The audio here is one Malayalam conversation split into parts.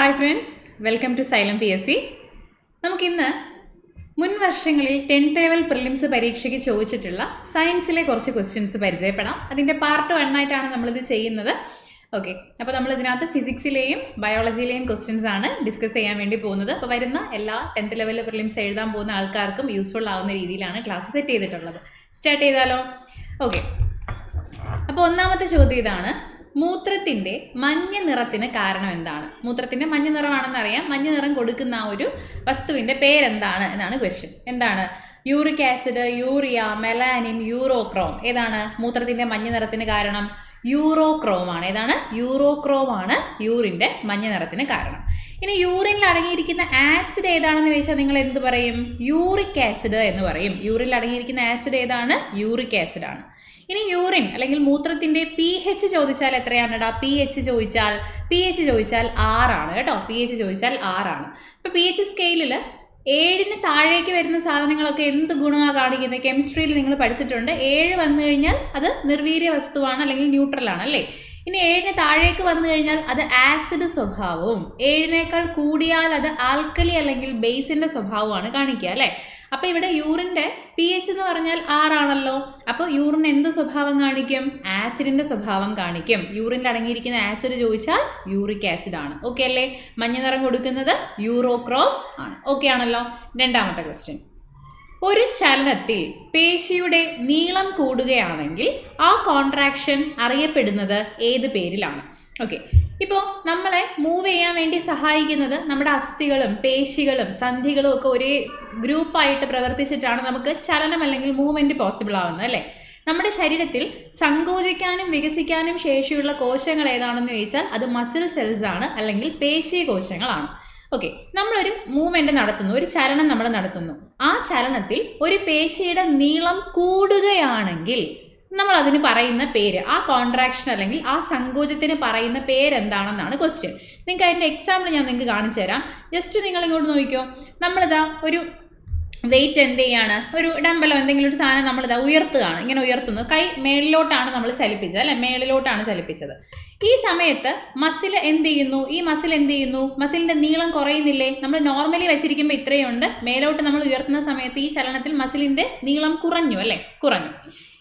Hi friends, welcome to Xylem PSC. നമുക്കിന്ന് മുൻ വർഷങ്ങളിൽ 10th ലെവൽ പ്രിലിംസ് പരീക്ഷയ്ക്ക് ചോദിച്ചിട്ടുള്ള സയൻസിലെ കുറച്ച് ക്വസ്റ്റ്യൻസ് പരിചയപ്പെടാം. അതിൻ്റെ പാർട്ട് 1 ആയിട്ടാണ് നമ്മളിത് ചെയ്യുന്നത്. ഓക്കെ, അപ്പോൾ നമ്മൾ ഇതിനകത്ത് ഫിസിക്സിലെയും ബയോളജിയിലെയും ക്വസ്റ്റ്യൻസ് ആണ് ഡിസ്കസ് ചെയ്യാൻ വേണ്ടി പോകുന്നത്. അപ്പോൾ വരുന്ന എല്ലാ 10th ലെവൽ പ്രിലിംസ് എഴുതാൻ പോകുന്ന ആൾക്കാർക്കും യൂസ്ഫുൾ ആവുന്ന രീതിയിലാണ് ക്ലാസ് സെറ്റ് ചെയ്തിട്ടുള്ളത്. സ്റ്റാർട്ട് ചെയ്താലോ? ഓക്കെ, അപ്പോൾ ഒന്നാമത്തെ ചോദ്യം ഇതാണ്: മൂത്രത്തിൻ്റെ മഞ്ഞ നിറത്തിന് കാരണം എന്താണ്? മൂത്രത്തിൻ്റെ മഞ്ഞ നിറമാണെന്ന് അറിയാം. മഞ്ഞ നിറം കൊടുക്കുന്ന ആ ഒരു വസ്തുവിൻ്റെ പേരെന്താണ് എന്നാണ് ക്വസ്റ്റ്യൻ. എന്താണ്? Uric acid, urea, melanin, urochrome. ഏതാണ് മൂത്രത്തിൻ്റെ മഞ്ഞ നിറത്തിന് കാരണം? യൂറോക്രോം ആണ്. ഏതാണ്? യൂറോക്രോം ആണ് യൂറിൻ്റെ മഞ്ഞ നിറത്തിന് കാരണം. ഇനി യൂറിനിൽ അടങ്ങിയിരിക്കുന്ന ആസിഡ് ഏതാണെന്ന് ചോദിച്ചാൽ നിങ്ങൾ എന്ത് പറയും? യൂറിക് ആസിഡ് എന്ന് പറയും. യൂറിനിൽ അടങ്ങിയിരിക്കുന്ന ആസിഡ് ഏതാണ്? യൂറിക് ആസിഡ് ആണ്. ഇനി യൂറിൻ അല്ലെങ്കിൽ മൂത്രത്തിൻ്റെ pH ചോദിച്ചാൽ എത്രയാണെടാ? pH ചോദിച്ചാൽ 6 ആണ് കേട്ടോ. pH ചോദിച്ചാൽ 6 ആണ്. അപ്പോൾ pH സ്കെയിലിൽ 7ന് താഴേക്ക് വരുന്ന സാധനങ്ങളൊക്കെ എന്ത് ഗുണമാണ് കാണിക്കുന്നത്? കെമിസ്ട്രിയിൽ നിങ്ങൾ പഠിച്ചിട്ടുണ്ട്. 7 വന്നു കഴിഞ്ഞാൽ അത് നിർവീര്യ വസ്തുവാണ് അല്ലെങ്കിൽ ന്യൂട്രലാണ് അല്ലേ? ഇനി 7ന് താഴേക്ക് വന്നു കഴിഞ്ഞാൽ അത് ആസിഡ് സ്വഭാവവും, 7നേക്കാൾ കൂടിയാൽ അത് ആൽക്കലി അല്ലെങ്കിൽ ബേസിൻ്റെ സ്വഭാവമാണ് കാണിക്കുക അല്ലേ? അപ്പോൾ ഇവിടെ യൂറിൻ്റെ pH എന്ന് പറഞ്ഞാൽ 6 ആണല്ലോ. അപ്പോൾ യൂറിൻ എന്ത് സ്വഭാവം കാണിക്കും? ആസിഡിൻ്റെ സ്വഭാവം കാണിക്കും. യൂറിനിൽ അടങ്ങിയിരിക്കുന്ന ആസിഡ് ചോദിച്ചാൽ യൂറിക് ആസിഡ് ആണ്. ഓക്കെ അല്ലേ? മഞ്ഞ നിറം കൊടുക്കുന്നത് യൂറോക്രോം ആണ്. ഓക്കെ ആണല്ലോ? രണ്ടാമത്തെ ക്വസ്റ്റ്യൻ: ഒരു ചലനത്തിൽ പേശിയുടെ നീളം കൂടുകയാണെങ്കിൽ ആ കോൺട്രാക്ഷൻ അറിയപ്പെടുന്നത് ഏത് പേരിലാണ്? ഓക്കെ, ഇപ്പോൾ നമ്മളെ മൂവ് ചെയ്യാൻ വേണ്ടി സഹായിക്കുന്നത് നമ്മുടെ അസ്ഥികളും പേശികളും സന്ധികളും ഒക്കെ ഒരേ ഗ്രൂപ്പായിട്ട് പ്രവർത്തിച്ചിട്ടാണ് നമുക്ക് ചലനം അല്ലെങ്കിൽ മൂവ്മെൻറ്റ് പോസിബിൾ ആവുന്നത് അല്ലേ? നമ്മുടെ ശരീരത്തിൽ സങ്കോചിക്കാനും വികസിക്കാനും ശേഷിയുള്ള കോശങ്ങൾ ഏതാണെന്ന് ചോദിച്ചാൽ അത് മസിൽ സെൽസ് ആണ് അല്ലെങ്കിൽ പേശി കോശങ്ങളാണ്. ഓക്കെ, നമ്മളൊരു മൂവ്മെൻറ്റ് നടത്തുന്നു, ഒരു ചലനം നമ്മൾ നടത്തുന്നു. ആ ചലനത്തിൽ ഒരു പേശിയുടെ നീളം കൂടുകയാണെങ്കിൽ നമ്മൾ അതിന് പറയുന്ന പേര്, ആ കോൺട്രാക്ഷൻ അല്ലെങ്കിൽ ആ സങ്കോചത്തിന് പറയുന്ന പേരെന്താണെന്നാണ് ക്വസ്റ്റ്യൻ. നിങ്ങൾക്ക് അതിൻ്റെ എക്സാമ്പിൾ ഞാൻ നിങ്ങൾക്ക് കാണിച്ചു തരാം. ജസ്റ്റ് നിങ്ങൾ ഇങ്ങോട്ട് നോക്കിക്കോ. നമ്മളിതാ ഒരു വെയിറ്റ് എന്ത് ചെയ്യാണ്? ഒരു ഡമ്പലോ എന്തെങ്കിലും ഒരു സാധനം നമ്മളിതാ ഉയർത്തുകയാണ്. ഇങ്ങനെ ഉയർത്തുന്നു. കൈ മേളിലോട്ടാണ് നമ്മൾ ചലിപ്പിച്ചത് അല്ലെ? മേളിലോട്ടാണ് ചലിപ്പിച്ചത്. ഈ സമയത്ത് മസിൽ എന്ത് ചെയ്യുന്നു? മസിലിൻ്റെ നീളം കുറയുന്നില്ലേ? നമ്മൾ നോർമലി വെച്ചിരിക്കുമ്പോൾ ഇത്രയുണ്ട്. മേലോട്ട് നമ്മൾ ഉയർത്തുന്ന സമയത്ത് ഈ ചലനത്തിൽ മസിലിൻ്റെ നീളം കുറഞ്ഞു അല്ലേ? കുറഞ്ഞു.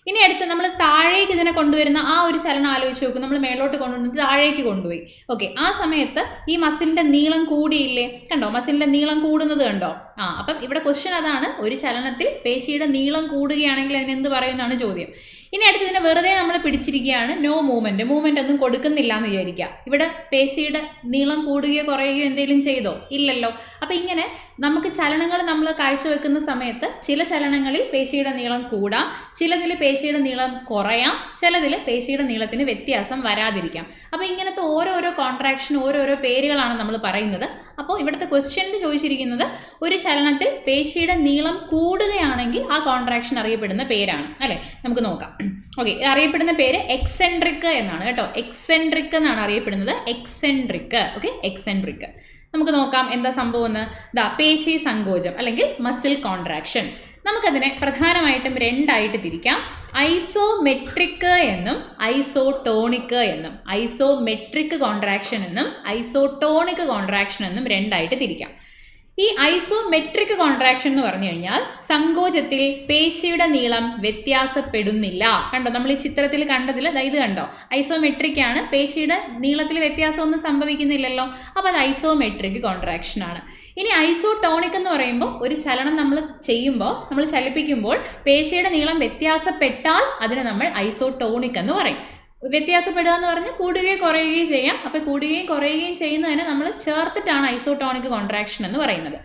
ഇനി അടുത്ത് നമ്മൾ താഴേക്ക് ഇതിനെ കൊണ്ടുവരുന്ന ആ ഒരു ചലനം ആലോചിച്ച് നോക്കും. നമ്മൾ മേലോട്ട് കൊണ്ടുവന്നിട്ട് താഴേക്ക് കൊണ്ടുപോയി. ഓക്കെ, ആ സമയത്ത് ഈ മസിലിൻ്റെ നീളം കൂടിയില്ലേ? കണ്ടോ? മസിലിൻ്റെ നീളം കൂടുന്നത് കണ്ടോ? അപ്പം ഇവിടെ ക്വസ്റ്റ്യൻ അതാണ്. ഒരു ചലനത്തിൽ പേശിയുടെ നീളം കൂടുകയാണെങ്കിൽ അതിനെന്ത് പറയുമെന്നാണ് ചോദ്യം. ഇനി അടുത്ത് ഇതിനെ വെറുതെ നമ്മൾ പിടിച്ചിരിക്കുകയാണ്. നോ മൂവ്മെൻറ്റ് ഒന്നും കൊടുക്കുന്നില്ല എന്ന് വിചാരിക്കുക. ഇവിടെ പേശിയുടെ നീളം കൂടുകയോ കുറയുകയോ എന്തെങ്കിലും ചെയ്തോ? ഇല്ലല്ലോ. അപ്പം ഇങ്ങനെ നമുക്ക് ചലനങ്ങൾ നമ്മൾ കാഴ്ചവെക്കുന്ന സമയത്ത് ചില ചലനങ്ങളിൽ പേശിയുടെ നീളം കൂടാം, ചിലതിൽ പേശിയുടെ നീളം കുറയാം, ചിലതിൽ പേശിയുടെ നീളത്തിന് വ്യത്യാസം വരാതിരിക്കാം. അപ്പോൾ ഇങ്ങനത്തെ ഓരോരോ കോൺട്രാക്ഷൻ ഓരോരോ പേരുകളാണ് നമ്മൾ പറയുന്നത്. അപ്പോൾ ഇവിടുത്തെ ക്വസ്റ്റ്യനിൽ ചോദിച്ചിരിക്കുന്നത് ഒരു ചലനത്തിൽ പേശിയുടെ നീളം കൂടുകയാണെങ്കിൽ ആ കോൺട്രാക്ഷൻ അറിയപ്പെടുന്ന പേരാണ് അല്ലേ? നമുക്ക് നോക്കാം. ഓക്കെ, അറിയപ്പെടുന്ന പേര് എക്സെൻട്രിക് എന്നാണ് കേട്ടോ. എക്സെൻട്രിക് എന്നാണ് അറിയപ്പെടുന്നത്. എക്സെൻട്രിക്. Okay, eccentric. നമുക്ക് നോക്കാം എന്താ സംഭവം എന്ന്. പേശി സങ്കോചം അല്ലെങ്കിൽ മസിൽ കോൺട്രാക്ഷൻ. നമുക്കതിനെ പ്രധാനമായിട്ടും 2 ആയിട്ട് തിരിക്കാം. ഐസോമെട്രിക് എന്നും ഐസോട്ടോണിക് എന്നും. ഐസോമെട്രിക് കോൺട്രാക്ഷൻ എന്നും ഐസോട്ടോണിക് കോൺട്രാക്ഷൻ എന്നും 2 ആയിട്ട് തിരിക്കാം. ഈ ഐസോമെട്രിക് കോൺട്രാക്ഷൻ എന്ന് പറഞ്ഞു കഴിഞ്ഞാൽ സങ്കോചത്തിൽ പേശിയുടെ നീളം വ്യത്യാസപ്പെടുന്നില്ല. കണ്ടോ? നമ്മൾ ഈ ചിത്രത്തിൽ കണ്ടതിൽ ഇത് കണ്ടോ? ഐസോമെട്രിക് ആണ്. പേശിയുടെ നീളത്തിൽ വ്യത്യാസമൊന്നും സംഭവിക്കുന്നില്ലല്ലോ. അപ്പോൾ അത് ഐസോമെട്രിക് കോൺട്രാക്ഷൻ ആണ്. ഇനി ഐസോട്ടോണിക് എന്ന് പറയുമ്പോൾ ഒരു ചലനം നമ്മൾ ചെയ്യുമ്പോൾ, നമ്മൾ ചലിപ്പിക്കുമ്പോൾ പേശിയുടെ നീളം വ്യത്യാസപ്പെട്ടാൽ അതിനെ നമ്മൾ ഐസോട്ടോണിക് എന്ന് പറയും. വ്യത്യാസപ്പെടുക എന്ന് പറഞ്ഞാൽ കൂടുകയോ കുറയുകയോ ചെയ്യാം. അപ്പോൾ കൂടുകയും കുറയുകയും ചെയ്യുന്നതിനെ നമ്മൾ ചേർത്തിട്ടാണ് ഐസോട്ടോണിക് കോൺട്രാക്ഷൻ എന്ന് പറയുന്നത്.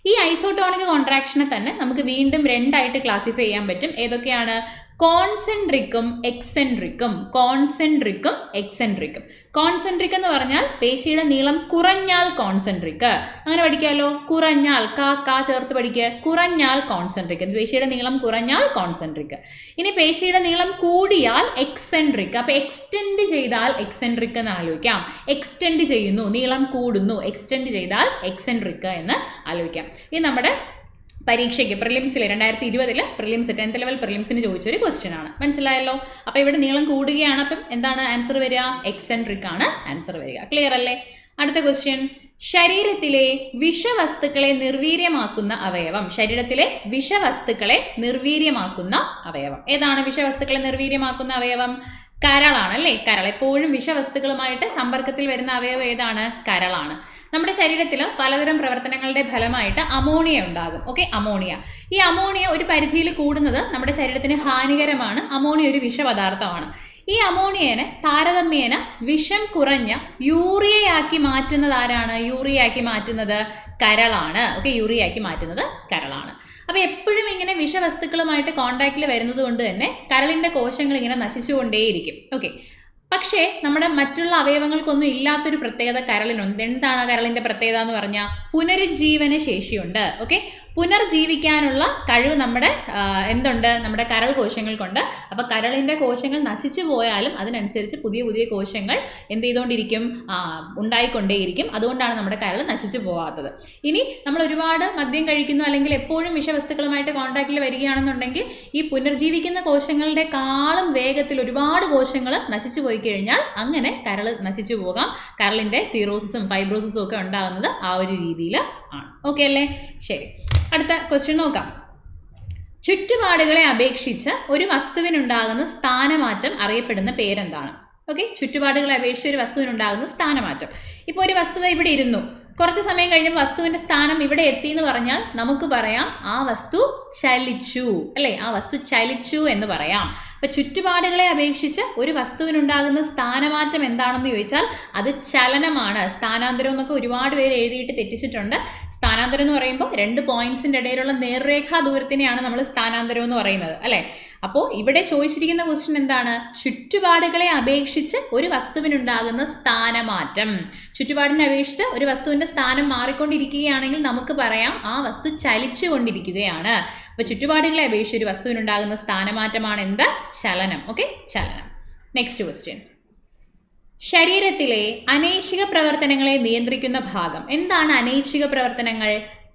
ഈ ഐസോട്ടോണിക് കോൺട്രാക്ഷനെ തന്നെ നമുക്ക് വീണ്ടും 2 ആയിട്ട് ക്ലാസിഫൈ ചെയ്യാൻ പറ്റും. ഏതൊക്കെയാണ്? കോൺസെൻട്രിക്കും എക്സെൻട്രിക്കും. കോൺസെൻട്രിക്കും എക്സെൻട്രിക്കും. കോൺസെൻട്രിക് എന്ന് പറഞ്ഞാൽ പേശിയുടെ നീളം കുറഞ്ഞാൽ കോൺസെൻട്രിക്. അങ്ങനെ പഠിക്കാമല്ലോ. കുറഞ്ഞാൽ കാ ചേർത്ത് പഠിക്കുക. കുറഞ്ഞാൽ കോൺസെൻട്രിക്. പേശിയുടെ നീളം കുറഞ്ഞാൽ കോൺസെൻട്രിക്. ഇനി പേശിയുടെ നീളം കൂടിയാൽ എക്സെൻട്രിക്. അപ്പോൾ എക്സ്റ്റെൻഡ് ചെയ്താൽ എക്സെൻട്രിക് എന്ന് ആലോചിക്കാം. എക്സ്റ്റെൻഡ് ചെയ്യുന്നു, നീളം കൂടുന്നു. എക്സ്റ്റെൻഡ് ചെയ്താൽ എക്സെൻട്രിക് എന്ന് ആലോചിക്കാം. ഇത് നമ്മുടെ പരീക്ഷയ്ക്ക് പ്രിലിംസിൽ 2020 പ്രിലിംസ് 10th ലെവൽ പ്രിലിംസിന് ചോദിച്ചൊരു ക്വസ്റ്റ്യൻ ആണ്. മനസ്സിലായല്ലോ? അപ്പോൾ ഇവിടെ നീളം കൂടുകയാണ്. അപ്പം എന്താണ് ആൻസർ വരിക? എക്സെൻട്രിക് ആണ് ആൻസർ വരിക. ക്ലിയർ അല്ലേ? അടുത്ത ക്വസ്റ്റ്യൻ: ശരീരത്തിലെ വിഷവസ്തുക്കളെ നിർവീര്യമാക്കുന്ന അവയവം. ശരീരത്തിലെ വിഷവസ്തുക്കളെ നിർവീര്യമാക്കുന്ന അവയവം ഏതാണ്? വിഷവസ്തുക്കളെ നിർവീര്യമാക്കുന്ന അവയവം കരളാണ് അല്ലേ? കരൾ എപ്പോഴും വിഷവസ്തുക്കളുമായിട്ട് സമ്പർക്കത്തിൽ വരുന്ന അവയവം ഏതാണ്? കരളാണ്. നമ്മുടെ ശരീരത്തിൽ പലതരം പ്രവർത്തനങ്ങളുടെ ഫലമായിട്ട് അമോണിയ ഉണ്ടാകും. Okay, ammonia. ഈ അമോണിയ ഒരു പരിധിയിൽ കൂടുന്നത് നമ്മുടെ ശരീരത്തിന് ഹാനികരമാണ്. അമോണിയ ഒരു വിഷപദാർത്ഥമാണ്. ഈ അമോണിയനെ താരതമ്യേന വിഷം കുറഞ്ഞ യൂറിയയാക്കി മാറ്റുന്നത് ആരാണ്? യൂറിയയാക്കി മാറ്റുന്നത് കരളാണ്. ഓക്കെ, യൂറിയയാക്കി മാറ്റുന്നത് കരളാണ്. അപ്പോൾ എപ്പോഴും ഇങ്ങനെ വിഷവസ്തുക്കളുമായിട്ട് കോണ്ടാക്റ്റിൽ വരുന്നത് കൊണ്ട് തന്നെ കരളിൻ്റെ കോശങ്ങൾ ഇങ്ങനെ നശിച്ചുകൊണ്ടേയിരിക്കും. ഓക്കെ, പക്ഷേ നമ്മുടെ മറ്റുള്ള അവയവങ്ങൾക്കൊന്നും ഇല്ലാത്തൊരു പ്രത്യേകത കരളിനുണ്ട്. എന്താണ് കരളിൻ്റെ പ്രത്യേകത എന്ന് പറഞ്ഞാൽ പുനരുജ്ജീവന ശേഷിയുണ്ട്. ഓക്കെ, പുനർജീവിക്കാനുള്ള കഴിവ് നമ്മുടെ എന്തുണ്ട്? നമ്മുടെ കരൾ കോശങ്ങൾക്കുണ്ട്. അപ്പോൾ കരളിൻ്റെ കോശങ്ങൾ നശിച്ചു പോയാലും അതിനനുസരിച്ച് പുതിയ പുതിയ കോശങ്ങൾ എന്ത് ചെയ്തുകൊണ്ടിരിക്കും? ഉണ്ടായിക്കൊണ്ടേയിരിക്കും. അതുകൊണ്ടാണ് നമ്മുടെ കരൾ നശിച്ചു പോകാത്തത്. ഇനി നമ്മൾ ഒരുപാട് മദ്യം കഴിക്കുന്നു അല്ലെങ്കിൽ എപ്പോഴും വിഷവസ്തുക്കളുമായിട്ട് കോൺടാക്റ്റിൽ വരികയാണെന്നുണ്ടെങ്കിൽ ഈ പുനർജീവിക്കുന്ന കോശങ്ങളുടെ കാളും വേഗത്തിൽ ഒരുപാട് കോശങ്ങൾ നശിച്ചു പോയി കഴിഞ്ഞാൽ അങ്ങനെ കരൾ നശിച്ചു പോകാം. കരളിൻ്റെ സീറോസിസും ഫൈബ്രോസിസും ഒക്കെ ഉണ്ടാകുന്നത് ആ ഒരു രീതിയിൽ ആണ്. ഓക്കെ അല്ലേ? ശരി, അടുത്ത ക്വസ്റ്റ്യൻ നോക്കാം. ചുറ്റുപാടുകളെ അപേക്ഷിച്ച് ഒരു വസ്തുവിനുണ്ടാകുന്ന സ്ഥാനമാറ്റം അറിയപ്പെടുന്ന പേരെന്താണ്? ഓക്കെ, ചുറ്റുപാടുകളെ അപേക്ഷിച്ച് ഒരു വസ്തുവിനുണ്ടാകുന്ന സ്ഥാനമാറ്റം. ഇപ്പോൾ ഒരു വസ്തുത ഇവിടെ ഇരുന്നു, കുറച്ച് സമയം കഴിഞ്ഞപ്പോൾ വസ്തുവിൻ്റെ സ്ഥാനം ഇവിടെ എത്തി എന്ന് പറഞ്ഞാൽ നമുക്ക് പറയാം ആ വസ്തു ചലിച്ചു അല്ലേ? ആ വസ്തു ചലിച്ചു എന്ന് പറയാം. അപ്പം ചുറ്റുപാടുകളെ അപേക്ഷിച്ച് ഒരു വസ്തുവിനുണ്ടാകുന്ന സ്ഥാനമാറ്റം എന്താണെന്ന് ചോദിച്ചാൽ അത് ചലനമാണ്. സ്ഥാനാന്തരം എന്നൊക്കെ ഒരുപാട് പേര് എഴുതിയിട്ട് തെറ്റിച്ചിട്ടുണ്ട്. സ്ഥാനാന്തരം എന്ന് പറയുമ്പോൾ 2 പോയിന്റ്സിൻ്റെ ഇടയിലുള്ള നേർരേഖാ ദൂരത്തിനെയാണ് നമ്മൾ സ്ഥാനാന്തരം എന്ന് പറയുന്നത് അല്ലേ? അപ്പോൾ ഇവിടെ ചോദിച്ചിരിക്കുന്ന ക്വസ്റ്റ്യൻ എന്താണ്? ചുറ്റുപാടുകളെ അപേക്ഷിച്ച് ഒരു വസ്തുവിനുണ്ടാകുന്ന സ്ഥാനമാറ്റം. ചുറ്റുപാടിനെ അപേക്ഷിച്ച് ഒരു വസ്തുവിൻ്റെ സ്ഥാനം മാറിക്കൊണ്ടിരിക്കുകയാണെങ്കിൽ നമുക്ക് പറയാം ആ വസ്തു ചലിച്ചു കൊണ്ടിരിക്കുകയാണ്. അപ്പോൾ ചുറ്റുപാടുകളെ അപേക്ഷിച്ച് ഒരു വസ്തുവിനുണ്ടാകുന്ന സ്ഥാനമാറ്റമാണ് എന്ത്? ചലനം. ഓക്കെ, ചലനം. Next question. ശരീരത്തിലെ അനൈച്ഛിക പ്രവർത്തനങ്ങളെ നിയന്ത്രിക്കുന്ന ഭാഗം. എന്താണ് അനൈച്ഛിക പ്രവർത്തനങ്ങൾ?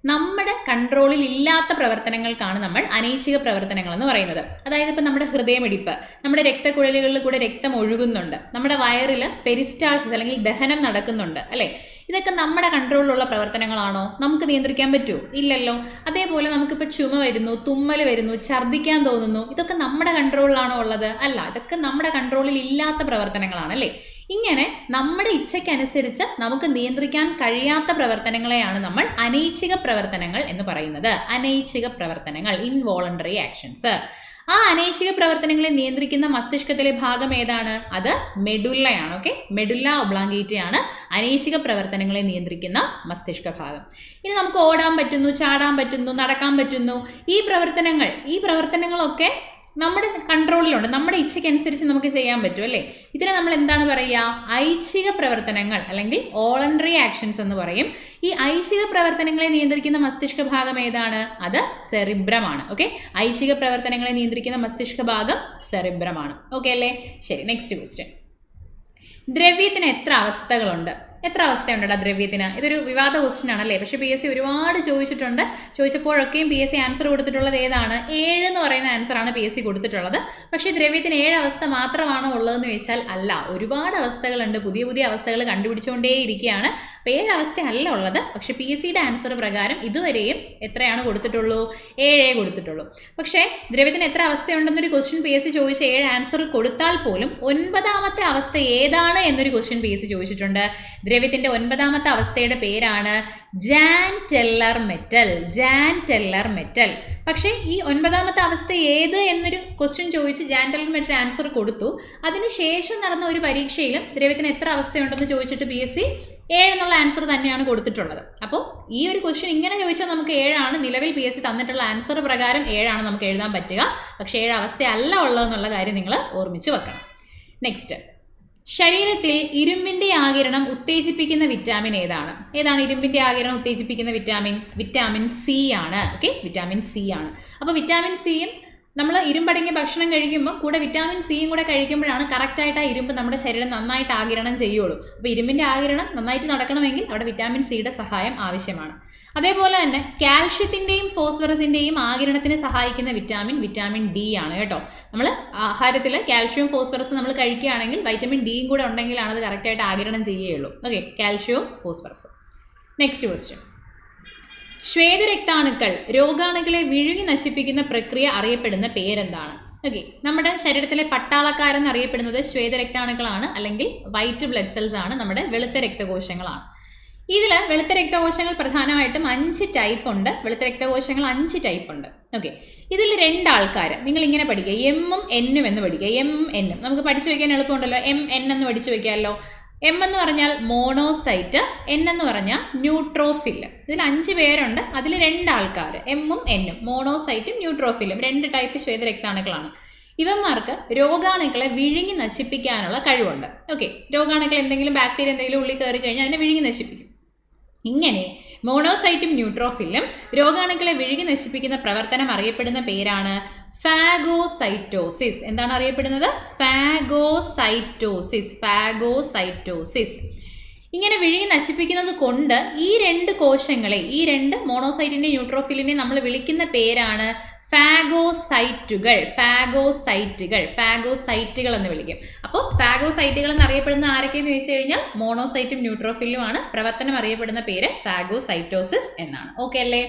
നമ്മുടെ കൺട്രോളിൽ ഇല്ലാത്ത പ്രവർത്തനങ്ങൾക്കാണ് നമ്മൾ അനൈച്ഛിക പ്രവർത്തനങ്ങൾ എന്ന് പറയുന്നത്. അതായത് ഇപ്പം നമ്മുടെ ഹൃദയമിടിപ്പ്, നമ്മുടെ രക്തക്കുഴലുകളിൽ കൂടെ രക്തം ഒഴുകുന്നുണ്ട്, നമ്മുടെ വയറിൽ പെരിസ്റ്റാൾസിസ് അല്ലെങ്കിൽ ദഹനം നടക്കുന്നുണ്ട് അല്ലേ? ഇതൊക്കെ നമ്മുടെ കൺട്രോളിലുള്ള പ്രവർത്തനങ്ങളാണോ? നമുക്ക് നിയന്ത്രിക്കാൻ പറ്റുമോ? ഇല്ലല്ലോ. അതേപോലെ നമുക്കിപ്പോൾ ചുമ വരുന്നു, തുമ്മൽ വരുന്നു, ഛർദ്ദിക്കാൻ തോന്നുന്നു, ഇതൊക്കെ നമ്മുടെ കൺട്രോളിലാണോ ഉള്ളത്? അല്ല, ഇതൊക്കെ നമ്മുടെ കൺട്രോളിൽ ഇല്ലാത്ത പ്രവർത്തനങ്ങളാണ് അല്ലേ? ഇങ്ങനെ നമ്മുടെ ഇച്ഛയ്ക്കനുസരിച്ച് നമുക്ക് നിയന്ത്രിക്കാൻ കഴിയാത്ത പ്രവർത്തനങ്ങളെയാണ് നമ്മൾ അനൈച്ഛിക പ്രവർത്തനങ്ങൾ എന്ന് പറയുന്നത്. അനൈച്ഛിക പ്രവർത്തനങ്ങൾ, ഇൻവോളണ്ടറി ആക്ഷൻസ്. ആ അനൈച്ഛിക പ്രവർത്തനങ്ങളെ നിയന്ത്രിക്കുന്ന മസ്തിഷ്കത്തിലെ ഭാഗം ഏതാണ്? അത് മെഡുല്ലയാണ്. ഓക്കെ, മെഡുല്ല ഒബ്ലാങ്കേറ്റയാണ് അനൈച്ഛിക പ്രവർത്തനങ്ങളെ നിയന്ത്രിക്കുന്ന മസ്തിഷ്ക ഭാഗം. ഇനി നമുക്ക് ഓടാൻ പറ്റുന്നു, ചാടാൻ പറ്റുന്നു, നടക്കാൻ പറ്റുന്നു. ഈ പ്രവർത്തനങ്ങളൊക്കെ നമ്മുടെ കൺട്രോളിലുണ്ട്, നമ്മുടെ ഇച്ഛയ്ക്കനുസരിച്ച് നമുക്ക് ചെയ്യാൻ പറ്റും അല്ലേ? ഇതിനെ നമ്മൾ എന്താണ് പറയുക? ഐച്ഛിക പ്രവർത്തനങ്ങൾ അല്ലെങ്കിൽ വോളണ്ടറി ആക്ഷൻസ് എന്ന് പറയും. ഈ ഐച്ഛിക പ്രവർത്തനങ്ങളെ നിയന്ത്രിക്കുന്ന മസ്തിഷ്ക ഭാഗം ഏതാണ്? അത് സെറിബ്രമാണ്. ഓക്കെ, ഐച്ഛിക പ്രവർത്തനങ്ങളെ നിയന്ത്രിക്കുന്ന മസ്തിഷ്ക ഭാഗം സെറിബ്രമാണ്. ഓക്കെ അല്ലേ? ശരി, നെക്സ്റ്റ് ക്വസ്റ്റ്യൻ. ദ്രവ്യത്തിന് എത്ര അവസ്ഥകളുണ്ട്? എത്ര അവസ്ഥയുണ്ടോ ദ്രവ്യത്തിന്? ഇതൊരു വിവാദ ക്വസ്റ്റ്യൻ ആണല്ലേ? പക്ഷേ PSC ഒരുപാട് ചോദിച്ചപ്പോഴൊക്കെയും PSC ആൻസർ കൊടുത്തിട്ടുള്ളത് ഏതാണ്? 7 എന്ന് പറയുന്ന ആൻസറാണ് PSC കൊടുത്തിട്ടുള്ളത്. പക്ഷേ ദ്രവ്യത്തിന് 7 അവസ്ഥ മാത്രമാണോ ഉള്ളതെന്ന് ചോദിച്ചാൽ അല്ല, ഒരുപാട് അവസ്ഥകളുണ്ട്. പുതിയ പുതിയ അവസ്ഥകൾ കണ്ടുപിടിച്ചുകൊണ്ടേയിരിക്കുകയാണ്. അപ്പോൾ 7 അവസ്ഥയല്ല ഉള്ളത്. പക്ഷേ PSCയുടെ ആൻസർ പ്രകാരം ഇതുവരെയും എത്രയാണ് കൊടുത്തിട്ടുള്ളൂ? 7 കൊടുത്തിട്ടുള്ളൂ. പക്ഷേ ദ്രവ്യത്തിന് എത്ര അവസ്ഥയുണ്ടെന്നൊരു ക്വസ്റ്റ്യൻ PSC ചോദിച്ച 7 ആൻസർ കൊടുത്താൽ പോലും 9ാമത്തെ അവസ്ഥ ഏതാണ് എന്നൊരു ക്വസ്റ്റ്യൻ PSC ചോദിച്ചിട്ടുണ്ട്. ദ്രവ്യത്തിന്റെ 9ാമത്തെ അവസ്ഥയുടെ പേരാണ് ജാൻ ടെല്ലർ മെറ്റൽ. പക്ഷേ ഈ 9ാമത്തെ അവസ്ഥ ഏത് എന്നൊരു ക്വസ്റ്റ്യൻ ചോദിച്ച് ജാൻ ടെല്ലർ മെറ്റൽ ആൻസർ കൊടുത്തു. അതിനുശേഷം നടന്ന ഒരു പരീക്ഷയിലും ദ്രവ്യത്തിന് എത്ര അവസ്ഥയുണ്ടെന്ന് ചോദിച്ചിട്ട് PSC 7 എന്നുള്ള ആൻസർ തന്നെയാണ് കൊടുത്തിട്ടുള്ളത്. അപ്പോൾ ഈ ഒരു ക്വസ്റ്റ്യൻ ഇങ്ങനെ ചോദിച്ചാൽ നമുക്ക് 7 ആണ് നിലവിൽ PSC തന്നിട്ടുള്ള ആൻസർ പ്രകാരം 7 ആണ് നമുക്ക് എഴുതാൻ പറ്റുക. പക്ഷേ 7 അവസ്ഥയല്ല ഉള്ളതെന്നുള്ള കാര്യം നിങ്ങൾ ഓർമ്മിച്ച് വെക്കണം. നെക്സ്റ്റ്, ശരീരത്തിൽ ഇരുമ്പിന്റെ ആഗിരണം ഉത്തേജിപ്പിക്കുന്ന വിറ്റാമിൻ ഏതാണ്? ഇരുമ്പിന്റെ ആഗിരണം ഉത്തേജിപ്പിക്കുന്ന വിറ്റാമിൻ? വിറ്റാമിൻ സി ആണ്. ഓക്കെ, വിറ്റാമിൻ സി ആണ്. അപ്പോൾ വിറ്റാമിൻ സിയും നമ്മൾ ഇരുമ്പടങ്ങിയ ഭക്ഷണം കഴിക്കുമ്പോൾ കൂടെ വിറ്റാമിൻ സിയും കൂടെ കഴിക്കുമ്പോഴാണ് കറക്റ്റായിട്ട് ആ ഇരുമ്പ് നമ്മുടെ ശരീരം നന്നായിട്ട് ആഗിരണം ചെയ്യുള്ളൂ. അപ്പോൾ ഇരുമ്പിന്റെ ആഗിരണം നന്നായിട്ട് നടക്കണമെങ്കിൽ അവിടെ വിറ്റാമിൻ സിയുടെ സഹായം ആവശ്യമാണ്. അതേപോലെ തന്നെ കാൽഷ്യത്തിൻ്റെയും ഫോസ്ഫറസിൻ്റെയും ആഗിരണത്തിന് സഹായിക്കുന്ന വിറ്റാമിൻ ഡി ആണ് കേട്ടോ. നമ്മൾ ആഹാരത്തിൽ കാൽഷ്യവും ഫോസ്ഫറസും നമ്മൾ കഴിക്കുകയാണെങ്കിൽ വൈറ്റമിൻ ഡിയും കൂടെ ഉണ്ടെങ്കിലാണ് അത് കറക്റ്റായിട്ട് ആഗിരണം ചെയ്യുകയുള്ളൂ. ഓക്കെ, കാൽഷ്യവും ഫോസ്ഫറസും. Next question. ശ്വേതരക്താണുക്കൾ രോഗാണുക്കളെ വിഴുങ്ങി നശിപ്പിക്കുന്ന പ്രക്രിയ അറിയപ്പെടുന്ന പേരെന്താണ്? ഓക്കെ, നമ്മുടെ ശരീരത്തിലെ പട്ടാളക്കാരെന്ന് അറിയപ്പെടുന്നത് ശ്വേതരക്താണുക്കളാണ്, അല്ലെങ്കിൽ വൈറ്റ് ബ്ലഡ് സെൽസ് ആണ്, നമ്മുടെ വെളുത്ത രക്തകോശങ്ങളാണ്. ഇതിൽ വെളുത്ത രക്തകോശങ്ങൾ പ്രധാനമായിട്ടും 5 ടൈപ്പ് ഉണ്ട്. വെളുത്ത രക്തകോശങ്ങൾ 5 ടൈപ്പ് ഉണ്ട്. ഓക്കെ, ഇതിൽ 2 ആൾക്കാർ നിങ്ങൾ ഇങ്ങനെ പഠിക്കുക, എമ്മും എന്നും എന്ന് പഠിക്കുക. എമ്മും എന്നും നമുക്ക് പഠിച്ചു വയ്ക്കാൻ എളുപ്പമുണ്ടല്ലോ. എം എൻ എന്ന് പഠിച്ചു വയ്ക്കാമല്ലോ. എം എന്ന് പറഞ്ഞാൽ മോണോസൈറ്റ്, എൻ എന്ന് പറഞ്ഞാൽ ന്യൂട്രോഫിൽ. ഇതിൽ 5 പേരുണ്ട്, അതിൽ 2 ആൾക്കാർ, എമ്മും എന്നും, മോണോസൈറ്റും ന്യൂട്രോഫിലും. 2 ടൈപ്പ് ശ്വേതരക്താണുക്കളാണ്. ഇവന്മാർക്ക് രോഗാണുക്കളെ വിഴുങ്ങി നശിപ്പിക്കാനുള്ള കഴിവുണ്ട്. ഓക്കെ, രോഗാണുക്കൾ എന്തെങ്കിലും ബാക്ടീരിയ എന്തെങ്കിലും ഉള്ളിൽ കയറി കഴിഞ്ഞാൽ അതിനെ വിഴുങ്ങി നശിപ്പിക്കും. ഇങ്ങനെ മോണോസൈറ്റും ന്യൂട്രോഫിലും രോഗാണുക്കളെ വിഴുങ്ങി നശിപ്പിക്കുന്ന പ്രവർത്തനം അറിയപ്പെടുന്ന പേരാണ് ഫാഗോസൈറ്റോസിസ്. എന്താണ് അറിയപ്പെടുന്നത്? ഫാഗോസൈറ്റോസിസ്. ഫാഗോസൈറ്റോസിസ്. ഇങ്ങനെ വിഴുങ്ങി നശിപ്പിക്കുന്നത് കൊണ്ട് ഈ 2 കോശങ്ങളെ, ഈ 2 മോണോസൈറ്റിനെ ന്യൂട്രോഫിലിനെ നമ്മൾ വിളിക്കുന്ന പേരാണ് ഫാഗോസൈറ്റുകൾ. ഫാഗോസൈറ്റുകൾ, ഫാഗോസൈറ്റുകൾ എന്ന് വിളിക്കും. അപ്പോൾ ഫാഗോസൈറ്റുകൾ എന്നറിയപ്പെടുന്ന ആരൊക്കെയെന്ന് ചോദിച്ചു കഴിഞ്ഞാൽ മോണോസൈറ്റും ന്യൂട്രോഫിലുമാണ്. പ്രവർത്തനം അറിയപ്പെടുന്ന പേര് ഫാഗോസൈറ്റോസിസ് എന്നാണ്. ഓക്കെ അല്ലേ?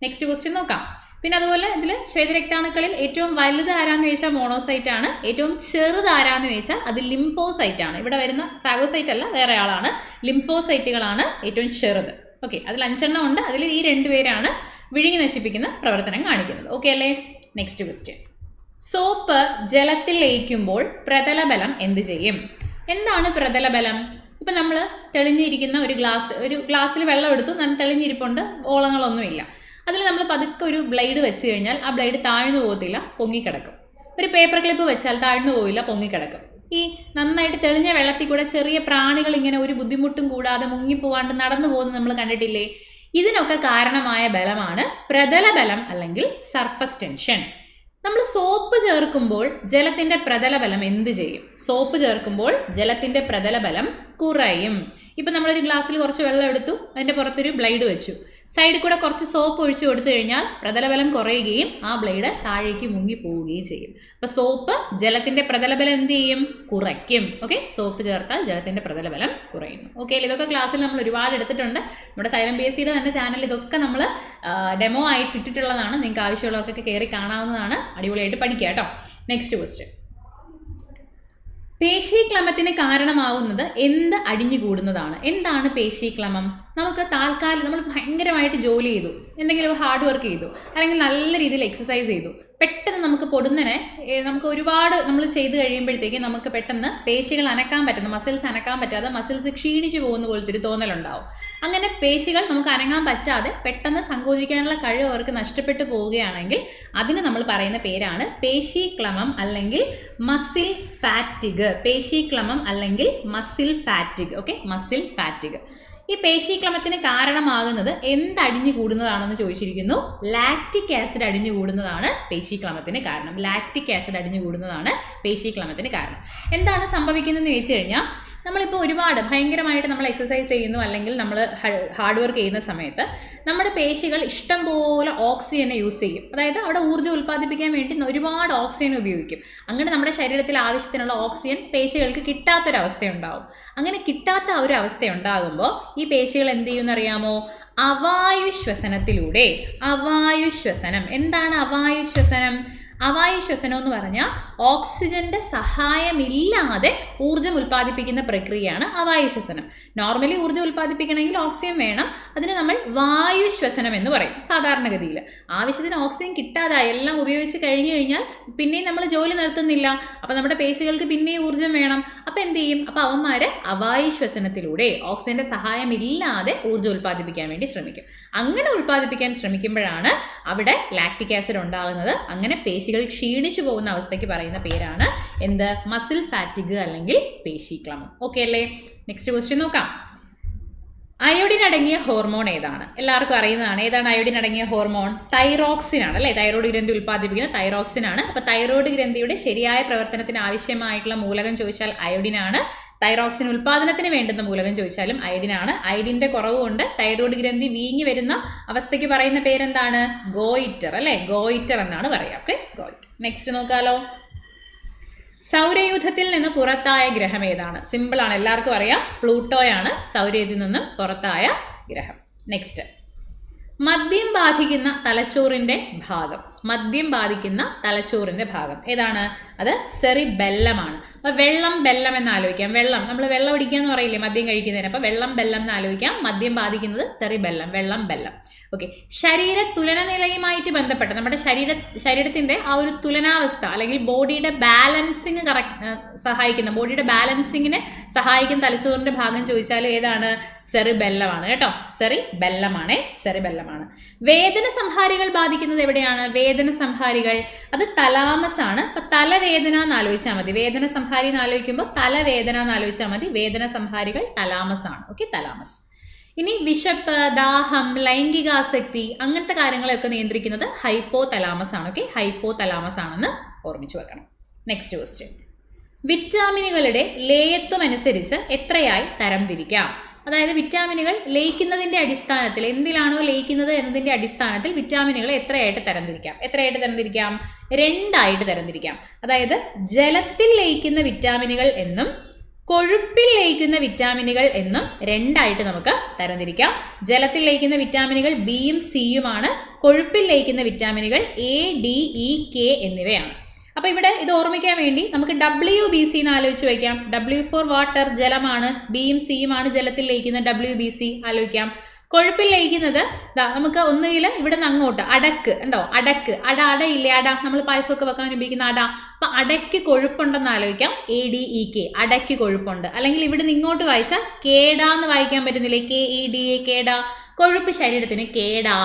നെക്സ്റ്റ് ക്വസ്റ്റ്യൻ നോക്കാം. പിന്നെ അതുപോലെ ഇതിൽ ശ്വേതരക്താണുക്കളിൽ ഏറ്റവും വലുത് ആരാന്ന് ചോദിച്ചാൽ മോണോസൈറ്റ് ആണ്. ഏറ്റവും ചെറുത് ആരാന്ന് ചോദിച്ചാൽ അത് ലിംഫോസൈറ്റ് ആണ്. ഇവിടെ വരുന്ന ഫാഗോസൈറ്റ് അല്ല, വേറെ ആളാണ്. ലിംഫോസൈറ്റുകളാണ് ഏറ്റവും ചെറുത്. ഓക്കെ, അതിൽ 5 എണ്ണം ഉണ്ട്. അതിൽ ഈ 2 പേരാണ് വിഴുങ്ങി നശിപ്പിക്കുന്ന പ്രവർത്തനം കാണിക്കുന്നത്. ഓക്കെ അല്ലേ? Next question. സോപ്പ് ജലത്തിൽ ലയിക്കുമ്പോൾ പ്രതലബലം എന്ത് ചെയ്യും? എന്താണ് പ്രതലബലം? ഇപ്പം നമ്മൾ തെളിഞ്ഞിരിക്കുന്ന ഒരു ഗ്ലാസ്സിൽ വെള്ളം എടുത്തു, നല്ല തെളിഞ്ഞിരിപ്പുണ്ട്, ഓളങ്ങളൊന്നുമില്ല. അതിൽ നമ്മൾ പതുക്കെ ഒരു ബ്ലേഡ് വെച്ച് കഴിഞ്ഞാൽ ആ ബ്ലേഡ് താഴ്ന്നു പോകത്തില്ല, പൊങ്ങിക്കിടക്കും. ഒരു പേപ്പർ ക്ലിപ്പ് വെച്ചാൽ താഴ്ന്നു പോവില്ല, പൊങ്ങിക്കിടക്കും. ഈ നന്നായിട്ട് തെളിഞ്ഞ വെള്ളത്തിൽ കൂടെ ചെറിയ പ്രാണികൾ ഇങ്ങനെ ഒരു ബുദ്ധിമുട്ടും കൂടാതെ മുങ്ങിപ്പോവാണ്ട് നടന്നു പോകുന്നത് നമ്മൾ കണ്ടിട്ടില്ലേ? ഇതിനൊക്കെ കാരണമായ ബലമാണ് പ്രതലബലം അല്ലെങ്കിൽ സർഫസ് ടെൻഷൻ. നമ്മൾ സോപ്പ് ചേർക്കുമ്പോൾ ജലത്തിന്റെ പ്രതലബലം എന്ത് ചെയ്യും? സോപ്പ് ചേർക്കുമ്പോൾ ജലത്തിന്റെ പ്രതലബലം കുറയും. ഇപ്പം നമ്മളൊരു ഗ്ലാസ്സിൽ കുറച്ച് വെള്ളം എടുത്തു, അതിൻ്റെ പുറത്തൊരു ബ്ലേഡ് വെച്ചു, സൈഡിൽ കൂടെ കുറച്ച് സോപ്പ് ഒഴിച്ച് കൊടുത്തു കഴിഞ്ഞാൽ പ്രതലബലം കുറയുകയും ആ ബ്ലേഡ് താഴേക്ക് മുങ്ങിപ്പോവുകയും ചെയ്യും. അപ്പോൾ സോപ്പ് ജലത്തിന്റെ പ്രതലബലം എന്ത് ചെയ്യും? കുറയ്ക്കും. ഓക്കെ, സോപ്പ് ചേർത്താൽ ജലത്തിന്റെ പ്രതലബലം കുറയുന്നു. ഓക്കെ, ഇതൊക്കെ ക്ലാസ്സിൽ നമ്മൾ ഒരുപാട് എടുത്തിട്ടുണ്ട്. നമ്മുടെ സൈലം PSCയുടെ തന്നെ ചാനൽ ഇതൊക്കെ നമ്മൾ ഡെമോ ആയിട്ട് ഇട്ടിട്ടുള്ളതാണ്. നിങ്ങൾക്ക് ആവശ്യമുള്ളവർക്കൊക്കെ കയറി കാണാവുന്നതാണ്. അടിപൊളിയായിട്ട് പഠിക്കുക കേട്ടോ. Next question. പേശീക്ലമത്തിന് കാരണമാവുന്നത് എന്ത് അടിഞ്ഞുകൂടുന്നതാണ്? എന്താണ് പേശീക്ലമം? നമുക്ക് താൽക്കാലം നമ്മൾ ഭയങ്കരമായിട്ട് ജോലി ചെയ്തു, എന്തെങ്കിലും ഹാർഡ് വർക്ക് ചെയ്തു, അല്ലെങ്കിൽ നല്ല രീതിയിൽ എക്സസൈസ് ചെയ്തു, പെട്ടെന്ന് നമുക്ക് പൊടുന്നനെ നമുക്ക് ഒരുപാട് നമ്മൾ ചെയ്ത് കഴിയുമ്പോഴത്തേക്ക് നമുക്ക് പെട്ടെന്ന് പേശികൾ അനക്കാൻ പറ്റുന്ന, മസിൽസ് അനക്കാൻ പറ്റാതെ മസിൽസ് ക്ഷീണിച്ചു പോകുന്ന പോലത്തെ ഒരു തോന്നലുണ്ടാവും. അങ്ങനെ പേശികൾ നമുക്ക് അനങ്ങാൻ പറ്റാതെ പെട്ടെന്ന് സങ്കോചിക്കാനുള്ള കഴിവ് അവർക്ക് നഷ്ടപ്പെട്ടു പോവുകയാണെങ്കിൽ അതിന് നമ്മൾ പറയുന്ന പേരാണ് പേശീക്ലമം അല്ലെങ്കിൽ മസിൽ ഫാറ്റിഗ്. പേശീക്ലമം അല്ലെങ്കിൽ muscle fatigue. Okay, muscle fatigue. ഈ പേശീക്ലമത്തിന് കാരണമാകുന്നത് എന്ത് അടിഞ്ഞു കൂടുന്നതാണെന്ന് ചോദിച്ചിരിക്കുന്നു. ലാക്റ്റിക് ആസിഡ് അടിഞ്ഞു കൂടുന്നതാണ് പേശീക്ലമത്തിന് കാരണം. ലാക്റ്റിക് ആസിഡ് അടിഞ്ഞു കൂടുന്നതാണ് പേശീക്ലമത്തിന് കാരണം. എന്താണ് സംഭവിക്കുന്നതെന്ന് ചോദിച്ചു കഴിഞ്ഞാൽ, നമ്മളിപ്പോൾ ഒരുപാട് ഭയങ്കരമായിട്ട് നമ്മൾ എക്സസൈസ് ചെയ്യുന്നു, അല്ലെങ്കിൽ നമ്മൾ ഹാർഡ് വർക്ക് ചെയ്യുന്ന സമയത്ത് നമ്മുടെ പേശികൾ ഇഷ്ടം പോലെ ഓക്സിജനെ യൂസ് ചെയ്യും. അതായത് അവിടെ ഊർജ്ജം ഉൽപ്പാദിപ്പിക്കാൻ വേണ്ടി ഒരുപാട് ഓക്സിജൻ ഉപയോഗിക്കും. അങ്ങനെ നമ്മുടെ ശരീരത്തിൽ ആവശ്യത്തിനുള്ള ഓക്സിജൻ പേശികൾക്ക് കിട്ടാത്തൊരവസ്ഥയുണ്ടാവും. അങ്ങനെ കിട്ടാത്ത ഒരു അവസ്ഥ ഉണ്ടാകുമ്പോൾ ഈ പേശികൾ എന്ത് ചെയ്യുമെന്നറിയാമോ? അവായുശ്വസനത്തിലൂടെ, അവായുശ്വസനം. എന്താണ് അവായുശ്വസനം? അവായുശ്വസനം എന്ന് പറഞ്ഞാൽ ഓക്സിജന്റെ സഹായമില്ലാതെ ഊർജ്ജം ഉൽപ്പാദിപ്പിക്കുന്ന പ്രക്രിയയാണ് അവായുശ്വസനം. നോർമലി ഊർജ്ജം ഉൽപ്പാദിപ്പിക്കണമെങ്കിൽ ഓക്സിജൻ വേണം. അതിന് നമ്മൾ വായുശ്വസനം എന്ന് പറയും സാധാരണഗതിയിൽ. ആവശ്യത്തിന് ഓക്സിജൻ കിട്ടാതായി എല്ലാം ഉപയോഗിച്ച് കഴിഞ്ഞു കഴിഞ്ഞാൽ പിന്നെയും നമ്മൾ ജോലി നിർത്തുന്നില്ല. അപ്പം നമ്മുടെ പേശികൾക്ക് പിന്നെയും ഊർജ്ജം വേണം. അപ്പം എന്ത് ചെയ്യും? അപ്പം അവന്മാർ അവായുശ്വസനത്തിലൂടെ ഓക്സിജന്റെ സഹായമില്ലാതെ ഊർജ്ജം ഉൽപ്പാദിപ്പിക്കാൻ വേണ്ടി ശ്രമിക്കും. അങ്ങനെ ഉൽപ്പാദിപ്പിക്കാൻ ശ്രമിക്കുമ്പോഴാണ് അവിടെ ലാക്റ്റിക് ആസിഡ് ഉണ്ടാകുന്നത്. അങ്ങനെ പേശികൾ ക്ഷീണിച്ചു പോകുന്ന അവസ്ഥയ്ക്ക് പറയുന്ന പേരാണ് എന്ത്? മസിൽ ഫാറ്റിഗ് അല്ലെങ്കിൽ പേശീക്ലമം. ഓക്കെ അല്ലേ? നെക്സ്റ്റ് ക്വസ്റ്റ്യൻ നോക്കാം. അയോഡിൻ അടങ്ങിയ ഹോർമോൺ ഏതാണ്? എല്ലാവർക്കും അറിയുന്നതാണ്. ഏതാണ് അയോഡിൻ അടങ്ങിയ ഹോർമോൺ? തൈറോക്സിൻ ആണ് അല്ലേ? തൈറോയ്ഡ് ഗ്രന്ഥി ഉൽപ്പാദിപ്പിക്കുന്ന തൈറോക്സിൻ ആണ്. അപ്പോൾ തൈറോയ്ഡ് ഗ്രന്ഥിയുടെ ശരിയായ പ്രവർത്തനത്തിന് ആവശ്യമായിട്ടുള്ള മൂലകം ചോദിച്ചാൽ അയോഡിൻ ആണ്. തൈറോക്സിൻ ഉൽപ്പാദനത്തിന് വേണ്ടുന്ന മൂലകം ചോദിച്ചാലും അയോഡിനാണ്. അയോഡിൻ്റെ കുറവ് കൊണ്ട് തൈറോയ്ഡ് ഗ്രന്ഥി വീങ്ങി വരുന്ന അവസ്ഥയ്ക്ക് പറയുന്ന പേരെന്താണ്? ഗോയിറ്റർ അല്ലേ? ഗോയിറ്റർ എന്നാണ് പറയുക. Okay, goitre. നെക്സ്റ്റ് നോക്കാലോ. സൗരയൂഥത്തിൽ നിന്ന് പുറത്തായ ഗ്രഹം ഏതാണ്? സിമ്പിൾ ആണ്, എല്ലാവർക്കും അറിയാം. പ്ലൂട്ടോയാണ് സൗരയൂഥത്തിൽ നിന്നും പുറത്തായ ഗ്രഹം. നെക്സ്റ്റ്, മദ്യം ബാധിക്കുന്ന തലച്ചോറിന്റെ ഭാഗം. മദ്യം ബാധിക്കുന്ന തലച്ചോറിന്റെ ഭാഗം ഏതാണ്? അത് സെറിബെല്ലമാണ്. അപ്പൊ വെള്ളം ബെല്ലം എന്ന് ആലോചിക്കാം. വെള്ളം, നമ്മൾ വെള്ളം അടിക്കുക എന്ന് പറയില്ലേ മദ്യം കഴിക്കുന്നതിന്, അപ്പൊ വെള്ളം ബെല്ലം എന്ന് ആലോചിക്കാം. മദ്യം ബാധിക്കുന്നത് സെറിബെല്ലം, വെള്ളം ബെല്ലം. ഓക്കെ, ശരീര തുലന നിലയുമായിട്ട് ബന്ധപ്പെട്ട് നമ്മുടെ ശരീരത്തിന്റെ ആ ഒരു തുലനാവസ്ഥ അല്ലെങ്കിൽ ബോഡിയുടെ ബാലൻസിങ് സഹായിക്കുന്ന, ബോഡിയുടെ ബാലൻസിങ്ങിന് സഹായിക്കുന്ന തലച്ചോറിന്റെ ഭാഗം ചോദിച്ചാൽ ഏതാണ്? സെറിബെല്ലമാണ് കേട്ടോ. സെറിബെല്ലമാണ്. വേദന സംഹാരികൾ ബാധിക്കുന്നത് എവിടെയാണ്? വേദന സംഹാരികൾ അത് തലാമസ് ആണ്. അപ്പൊ തലവേദന എന്ന് ആലോചിച്ചാൽ മതി. വേദന സംഹാരി എന്ന് ആലോചിക്കുമ്പോൾ തലവേദന എന്ന് ആലോചിച്ചാൽ മതി. വേദന സംഹാരികൾ തലാമസ് ആണ്. Okay, thalamus. ഇനി വിശപ്പ്, ദാഹം, ലൈംഗികാസക്തി അങ്ങനത്തെ കാര്യങ്ങളൊക്കെ നിയന്ത്രിക്കുന്നത് ഹൈപ്പോ തലാമസ് ആണ്. ഓക്കെ, ഹൈപ്പോ തലാമസ് ആണെന്ന് ഓർമ്മിച്ചു വെക്കണം. നെക്സ്റ്റ് ക്വസ്റ്റ്യൻ, വിറ്റാമിനുകളുടെ ലേയത്വം അനുസരിച്ച് എത്രയായി തരംതിരിക്കാം? അതായത് വിറ്റാമിനുകൾ ലയിക്കുന്നതിന്റെ അടിസ്ഥാനത്തിൽ, എന്തിലാണോ ലയിക്കുന്നത് എന്നതിന്റെ അടിസ്ഥാനത്തിൽ വിറ്റാമിനുകളെ എത്രയായിട്ട് തരംതിരിക്കാം? രണ്ടായിട്ട് തരംതിരിക്കാം. അതായത് ജലത്തിൽ ലയിക്കുന്ന വിറ്റാമിനുകൾ എന്നും കൊഴുപ്പിൽ ലയിക്കുന്ന വിറ്റാമിനുകൾ എന്നും രണ്ടായിട്ട് നമുക്ക് തരംതിരിക്കാം. ജലത്തിൽ ലയിക്കുന്ന വിറ്റാമിനുകൾ ബിയും സിയുമാണ്. കൊഴുപ്പിൽ ലയിക്കുന്ന വിറ്റാമിനുകൾ എ, ഡി, ഇ, കെ എന്നിവയാണ്. അപ്പോൾ ഇവിടെ ഇത് ഓർമ്മിക്കാൻ വേണ്ടി നമുക്ക് WBC എന്ന് ആലോചിച്ച് വയ്ക്കാം. W ഫോർ വാട്ടർ, ജലമാണ്. ബിയും സിയുമാണ് ജലത്തിൽ ലയിക്കുന്ന WBC ആലോചിക്കാം. കൊഴുപ്പിൽ ലയിക്കുന്നത് നമുക്ക് ഒന്നുകിൽ ഇവിടെ നിന്ന് അങ്ങോട്ട് അടക്ക് ഉണ്ടോ, അടയില്ലേ, നമ്മൾ പായസമൊക്കെ വെക്കാൻ ഉപയോഗിക്കുന്ന അട. അപ്പൊ അടയ്ക്ക് കൊഴുപ്പുണ്ടെന്ന് ആലോചിക്കാം. ADEK, അടയ്ക്ക് കൊഴുപ്പുണ്ട്. അല്ലെങ്കിൽ ഇവിടെ നിന്ന് ഇങ്ങോട്ട് വായിച്ചാൽ കേടാന്ന് വായിക്കാൻ പറ്റുന്നില്ലേ, KEDA, കേട. കൊഴുപ്പ് ശരീരത്തിന് കേടാ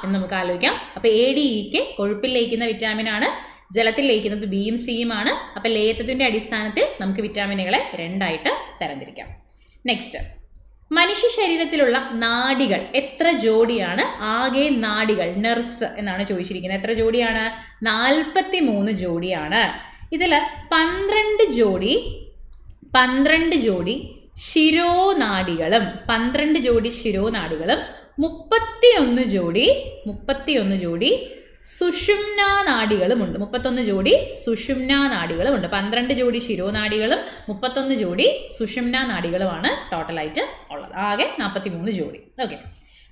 എന്ന് നമുക്ക് ആലോചിക്കാം. അപ്പൊ ADEK കൊഴുപ്പിൽ ലയിക്കുന്ന വിറ്റാമിൻ ആണ്. ജലത്തിൽ ലയിക്കുന്നത് ബിയും സിയുമാണ്. അപ്പൊ ലേയത്വത്തിന്റെ അടിസ്ഥാനത്തിൽ നമുക്ക് വിറ്റാമിനുകളെ രണ്ടായിട്ട് തരംതിരിക്കാം. നെക്സ്റ്റ്, മനുഷ്യ ശരീരത്തിലുള്ള നാഡികൾ എത്ര ജോഡിയാണ്? ആകെ നാഡികൾ, നെർവ്സ് എന്നാണ് ചോദിച്ചിരിക്കുന്നത്. എത്ര ജോഡിയാണ്? 43 ജോഡിയാണ്. ഇതിൽ 12 ജോഡി ശിരോനാഡികളും 31 ജോഡി സുഷുമ്നാ നാഡികളുമുണ്ട്. 31 ജോഡി സുഷുമ്നാ നാഡികളുമുണ്ട്. 12 ജോഡി ശിരോനാഡികളും 31 ജോഡി സുഷുമ്നാ നാഡികളുമാണ് ടോട്ടലായിട്ട് ഉള്ളത്. ആകെ 43 ജോഡി. ഓക്കെ,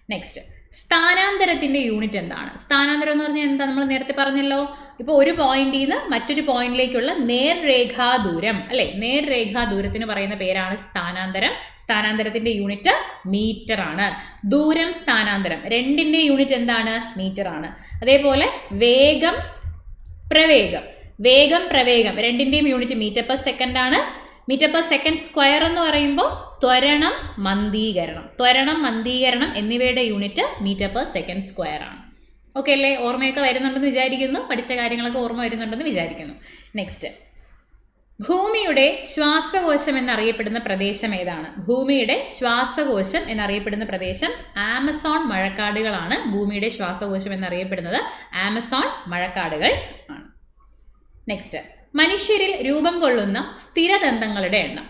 നെക്സ്റ്റ്, സ്ഥാനാന്തരത്തിന്റെ യൂണിറ്റ് എന്താണ്? സ്ഥാനാന്തരം എന്ന് പറഞ്ഞാൽ എന്താ? നമ്മൾ നേരത്തെ പറഞ്ഞല്ലോ, ഇപ്പോൾ ഒരു പോയിന്റിൽ നിന്ന് മറ്റൊരു പോയിന്റിലേക്കുള്ള നേർരേഖാ ദൂരം അല്ലെ, നേർരേഖാ ദൂരത്തിന് പറയുന്ന പേരാണ് സ്ഥാനാന്തരം. സ്ഥാനാന്തരത്തിന്റെ യൂണിറ്റ് മീറ്റർ ആണ്. ദൂരം, സ്ഥാനാന്തരം രണ്ടിന്റെ യൂണിറ്റ് എന്താണ്? മീറ്റർ ആണ്. അതേപോലെ വേഗം, പ്രവേഗം രണ്ടിന്റെയും യൂണിറ്റ് മീറ്റർ പെർ സെക്കൻഡ് ആണ്. മീറ്റർ പെർ സെക്കൻഡ് സ്ക്വയർ എന്ന് പറയുമ്പോൾ ത്വരണം, മന്ദീകരണം എന്നിവയുടെ unit meter per second square ആണ്. ഓക്കെ അല്ലേ? ഓർമ്മയൊക്കെ വരുന്നുണ്ടെന്ന് വിചാരിക്കുന്നു. പഠിച്ച കാര്യങ്ങളൊക്കെ ഓർമ്മ വരുന്നുണ്ടെന്ന് വിചാരിക്കുന്നു. നെക്സ്റ്റ്, ഭൂമിയുടെ ശ്വാസകോശം എന്നറിയപ്പെടുന്ന പ്രദേശം ഏതാണ്? ഭൂമിയുടെ ശ്വാസകോശം എന്നറിയപ്പെടുന്ന പ്രദേശം ആമസോൺ മഴക്കാടുകളാണ്. ഭൂമിയുടെ ശ്വാസകോശം എന്നറിയപ്പെടുന്നത് ആമസോൺ മഴക്കാടുകൾ ആണ്. നെക്സ്റ്റ്, മനുഷ്യരിൽ രൂപം കൊള്ളുന്ന സ്ഥിരദന്തങ്ങളുടെ എണ്ണം